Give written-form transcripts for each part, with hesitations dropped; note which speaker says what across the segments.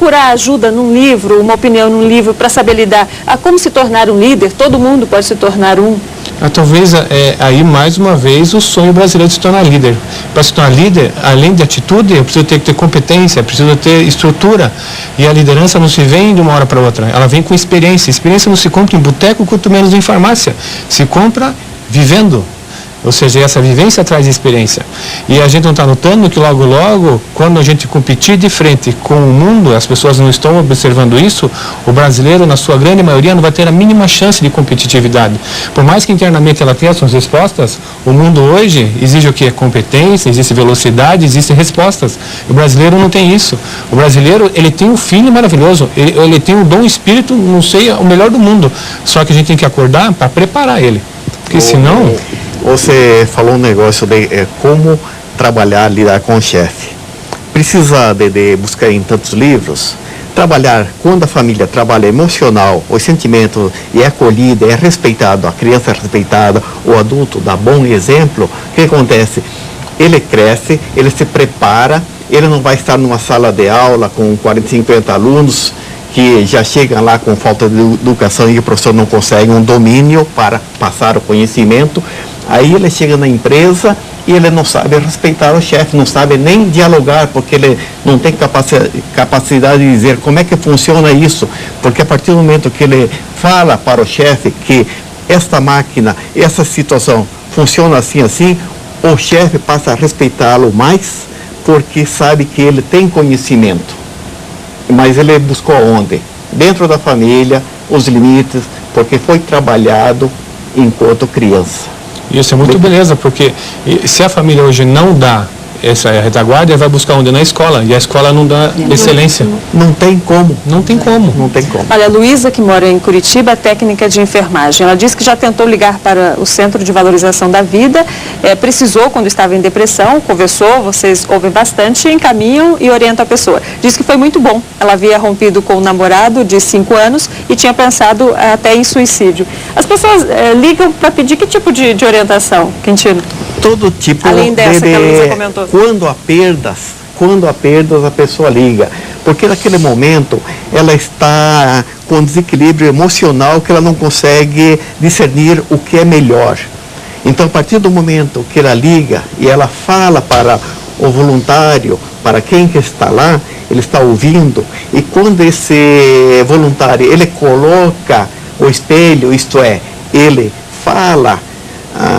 Speaker 1: procurar ajuda num livro, uma opinião num livro, para saber lidar a como se tornar um líder. Todo mundo pode se tornar um.
Speaker 2: Talvez aí mais uma vez o sonho brasileiro de se tornar líder. Para se tornar líder, além de atitude, eu preciso ter competência, preciso ter estrutura. E a liderança não se vem de uma hora para outra, ela vem com experiência. Experiência não se compra em boteco, quanto menos em farmácia. Se compra vivendo. Ou seja, essa vivência traz experiência. E a gente não está notando que logo, logo, quando a gente competir de frente com o mundo, as pessoas não estão observando isso, o brasileiro, na sua grande maioria, não vai ter a mínima chance de competitividade. Por mais que internamente ela tenha suas respostas, o mundo hoje exige o quê? Competência, existe velocidade, existem respostas. O brasileiro não tem isso. O brasileiro, ele tem um filho maravilhoso, ele tem um dom espírito, não sei, o melhor do mundo. Só que a gente tem que acordar para preparar ele. Porque senão...
Speaker 3: Você falou um negócio de como trabalhar, lidar com o chefe. Precisa de buscar em tantos livros. Trabalhar, quando a família trabalha emocional, o sentimento é acolhido, é respeitado, a criança é respeitada, o adulto dá bom exemplo, o que acontece? Ele cresce, ele se prepara, ele não vai estar numa sala de aula com 40, 50 alunos, que já chegam lá com falta de educação e o professor não consegue um domínio para passar o conhecimento. Aí ele chega na empresa e ele não sabe respeitar o chefe, não sabe nem dialogar, porque ele não tem capacidade de dizer como é que funciona isso. Porque a partir do momento que ele fala para o chefe que esta máquina, essa situação funciona assim, assim, o chefe passa a respeitá-lo mais, porque sabe que ele tem conhecimento. Mas ele buscou onde? Dentro da família, os limites, porque foi trabalhado enquanto criança.
Speaker 2: Isso é muito beleza, porque se a família hoje não dá essa retaguarda, vai buscar onde? Na escola, e a escola não dá excelência.
Speaker 3: Não tem como.
Speaker 2: Não tem como.
Speaker 3: Não tem como.
Speaker 1: Olha, a Luísa, que mora em Curitiba, é técnica de enfermagem. Ela disse que já tentou ligar para o Centro de Valorização da Vida, precisou quando estava em depressão, conversou, vocês ouvem bastante, encaminham e orientam a pessoa. Diz que foi muito bom. Ela havia rompido com um namorado de 5 anos e tinha pensado até em suicídio. As pessoas ligam para pedir que tipo de orientação, Quintino?
Speaker 3: Todo tipo.
Speaker 1: Além dessa que a Luísa comentou.
Speaker 3: Quando há perdas, a pessoa liga. Porque naquele momento ela está com desequilíbrio emocional que ela não consegue discernir o que é melhor. Então, a partir do momento que ela liga e ela fala para o voluntário, para quem que está lá, ele está ouvindo. E quando esse voluntário, ele coloca o espelho, isto é, ele fala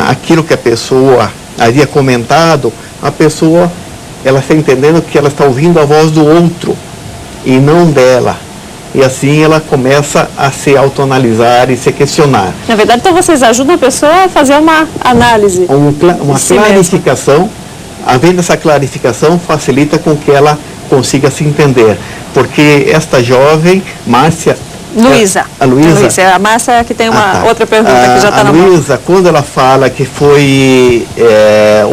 Speaker 3: aquilo que a pessoa havia comentado, a pessoa, ela está entendendo que ela está ouvindo a voz do outro e não dela. E assim ela começa a se autoanalisar e se questionar.
Speaker 1: Na verdade, então vocês ajudam a pessoa a fazer uma análise.
Speaker 3: Uma clarificação. Havendo essa clarificação, facilita com que ela consiga se entender. Porque esta jovem, Márcia...
Speaker 1: Luísa.
Speaker 3: A Luísa.
Speaker 1: A Márcia que tem uma outra pergunta que já está na mão.
Speaker 3: A Luísa, quando ela fala que foi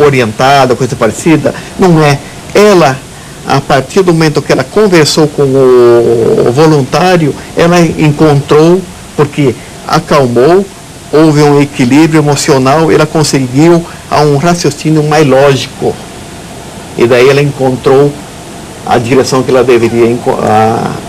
Speaker 3: orientada, coisa parecida, não é. Ela, a partir do momento que ela conversou com o voluntário, ela encontrou, porque acalmou, houve um equilíbrio emocional, ela conseguiu um raciocínio mais lógico. E daí ela encontrou a direção que ela deveria,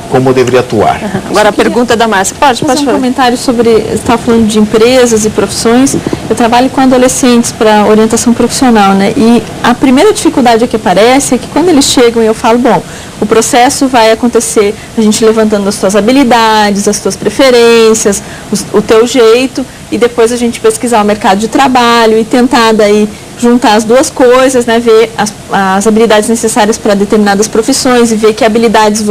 Speaker 3: como deveria atuar.
Speaker 1: Agora a pergunta da Márcia. Pode
Speaker 4: fazer um
Speaker 1: falar.
Speaker 4: Comentário sobre, você estava falando de empresas e profissões. Eu trabalho com adolescentes para orientação profissional, né? E a primeira dificuldade que aparece é que quando eles chegam e eu falo, bom, o processo vai acontecer a gente levantando as tuas habilidades, as tuas preferências, o teu jeito, e depois a gente pesquisar o mercado de trabalho e tentar daí juntar as duas coisas, né, ver as habilidades necessárias para determinadas profissões e ver que habilidades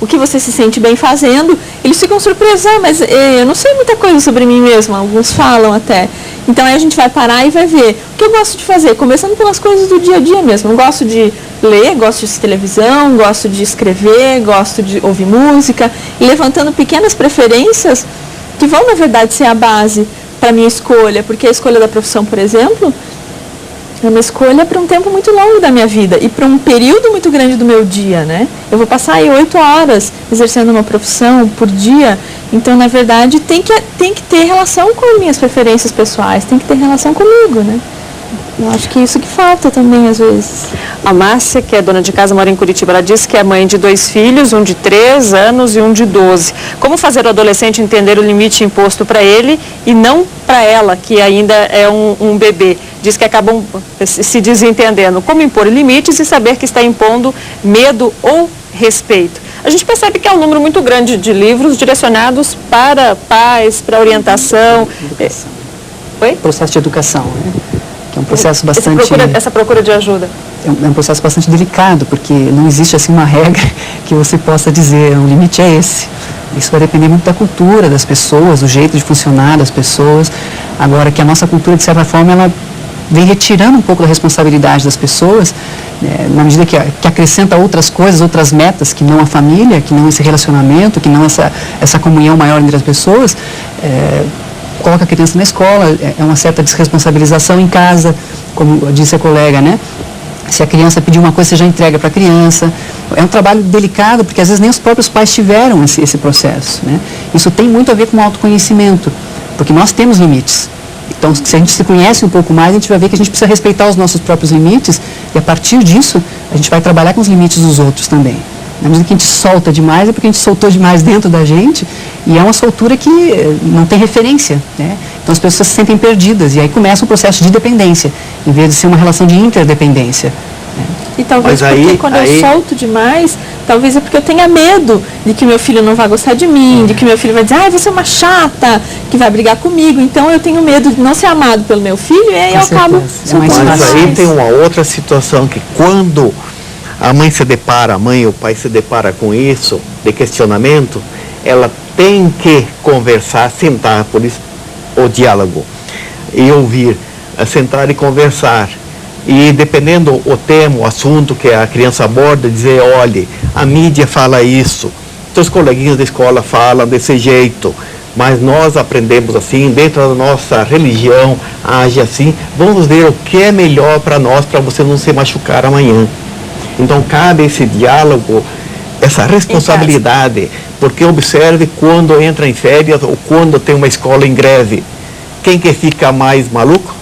Speaker 4: o que você se sente bem fazendo. Eles ficam surpresos, mas eu não sei muita coisa sobre mim mesma, alguns falam até. Então aí a gente vai parar e vai ver o que eu gosto de fazer, começando pelas coisas do dia a dia mesmo. Eu gosto de ler, gosto de assistir televisão, gosto de escrever, gosto de ouvir música, e levantando pequenas preferências que vão, na verdade, ser a base para a minha escolha, porque a escolha da profissão, por exemplo, é uma escolha para um tempo muito longo da minha vida e para um período muito grande do meu dia, né? Eu vou passar aí 8 horas exercendo uma profissão por dia, então, na verdade, tem que ter relação com minhas preferências pessoais, tem que ter relação comigo, né? Eu acho que isso que falta também, às vezes.
Speaker 1: A Márcia, que é dona de casa, mora em Curitiba, ela disse que é mãe de 2 filhos, um de 3 anos e um de 12. Como fazer o adolescente entender o limite imposto para ele e não para ela, que ainda é um bebê? Diz que acabam se desentendendo. Como impor limites e saber que está impondo medo ou respeito? A gente percebe que é um número muito grande de livros direcionados para pais, para orientação. Oi?
Speaker 5: Processo de educação, né? Que é um processo bastante...
Speaker 1: Essa procura de ajuda.
Speaker 5: É um processo bastante delicado, porque não existe assim uma regra que você possa dizer, o limite é esse. Isso vai depender muito da cultura das pessoas, do jeito de funcionar das pessoas. Agora, que a nossa cultura, de certa forma, ela vem retirando um pouco da responsabilidade das pessoas, na medida que acrescenta outras coisas, outras metas, que não a família, que não esse relacionamento, que não essa comunhão maior entre as pessoas. Coloca a criança na escola, é uma certa desresponsabilização em casa, como disse a colega, né? Se a criança pedir uma coisa, você já entrega para a criança. É um trabalho delicado, porque às vezes nem os próprios pais tiveram esse processo, né? Isso tem muito a ver com o autoconhecimento, porque nós temos limites. Então, se a gente se conhece um pouco mais, a gente vai ver que a gente precisa respeitar os nossos próprios limites e, a partir disso, a gente vai trabalhar com os limites dos outros também. Na medida que a gente solta demais, é porque a gente soltou demais dentro da gente, e é uma soltura que não tem referência, né? Então as pessoas se sentem perdidas, e aí começa um processo de dependência, em vez de ser uma relação de interdependência. Né?
Speaker 4: E talvez porque quando eu solto demais, talvez é porque eu tenha medo de que meu filho não vai gostar de mim, de que meu filho vai dizer, você é uma chata, que vai brigar comigo, então eu tenho medo de não ser amado pelo meu filho, e aí eu acabo soltando
Speaker 3: mais. Mas aí tem uma outra situação, que quando a mãe se depara, a mãe e o pai se depara com isso, de questionamento, ela tem que conversar, sentar, por isso o diálogo, e ouvir, sentar e conversar. E dependendo o tema, o assunto que a criança aborda, dizer, olha, a mídia fala isso, seus coleguinhas da escola falam desse jeito, mas nós aprendemos assim, dentro da nossa religião, age assim, vamos ver o que é melhor para nós, para você não se machucar amanhã. Então cabe esse diálogo, essa responsabilidade, porque observe quando entra em férias ou quando tem uma escola em greve, quem que fica mais maluco?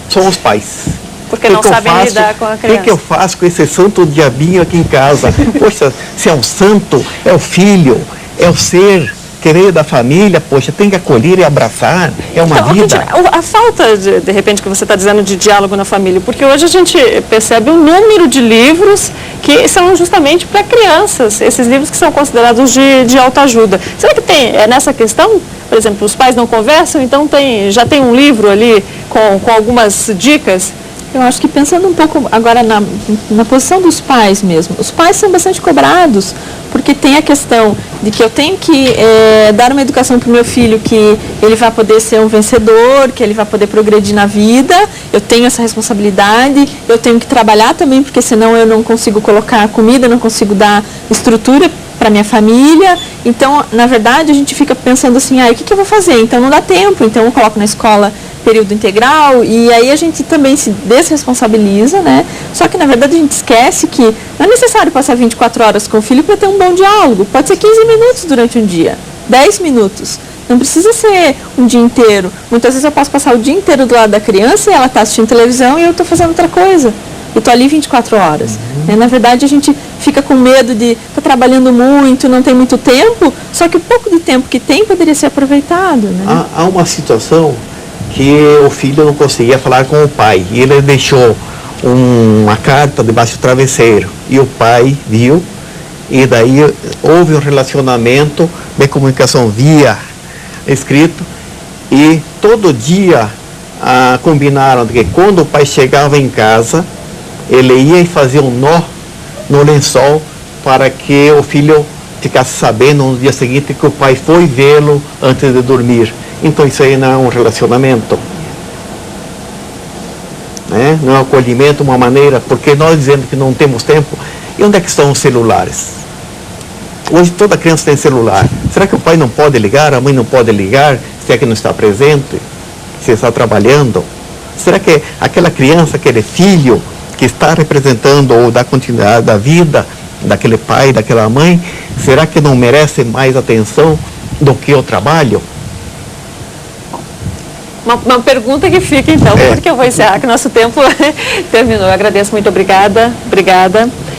Speaker 3: São os pais.
Speaker 1: Porque não sabem lidar com a criança.
Speaker 3: O que eu faço com esse santo diabinho aqui em casa? Poxa, se é um santo, é o filho, é o ser querer da família, poxa, tem que acolher e abraçar, é uma vida.
Speaker 1: A falta, de repente, que você está dizendo de diálogo na família, porque hoje a gente percebe um número de livros que são justamente para crianças, esses livros que são considerados de autoajuda. Será que tem nessa questão, por exemplo, os pais não conversam, então já tem um livro ali com algumas dicas?
Speaker 4: Eu acho que pensando um pouco agora na posição dos pais mesmo, os pais são bastante cobrados, porque tem a questão de que eu tenho que dar uma educação para o meu filho, que ele vai poder ser um vencedor, que ele vai poder progredir na vida, eu tenho essa responsabilidade, eu tenho que trabalhar também, porque senão eu não consigo colocar comida, não consigo dar estrutura para minha família. Então, na verdade, a gente fica pensando assim, o que eu vou fazer? Então não dá tempo, então eu coloco na escola período integral, e aí a gente também se desresponsabiliza, né? Só que, na verdade, a gente esquece que não é necessário passar 24 horas com o filho para ter um bom diálogo. Pode ser 15 minutos durante um dia, 10 minutos. Não precisa ser um dia inteiro. Muitas vezes eu posso passar o dia inteiro do lado da criança e ela está assistindo televisão e eu estou fazendo outra coisa. Eu estou ali 24 horas. Na verdade, a gente fica com medo de estar trabalhando muito, não tem muito tempo, só que o pouco de tempo que tem poderia ser aproveitado, né?
Speaker 3: Há uma situação que o filho não conseguia falar com o pai, e ele deixou uma carta debaixo do travesseiro, e o pai viu, e daí houve um relacionamento de comunicação via escrito, e todo dia combinaram que quando o pai chegava em casa, ele ia e fazia um nó no lençol para que o filho ficasse sabendo no dia seguinte que o pai foi vê-lo antes de dormir. Então isso aí não é um relacionamento, né? Não é um acolhimento, uma maneira, porque nós dizemos que não temos tempo. E onde é que estão os celulares? Hoje toda criança tem celular. Será que o pai não pode ligar, a mãe não pode ligar, se é que não está presente, se está trabalhando? Será que aquela criança, aquele filho que está representando ou dá continuidade da vida daquele pai, daquela mãe, será que não merece mais atenção do que o trabalho?
Speaker 1: uma pergunta que fica, então, porque eu vou encerrar, que nosso tempo terminou. Eu agradeço, muito obrigada.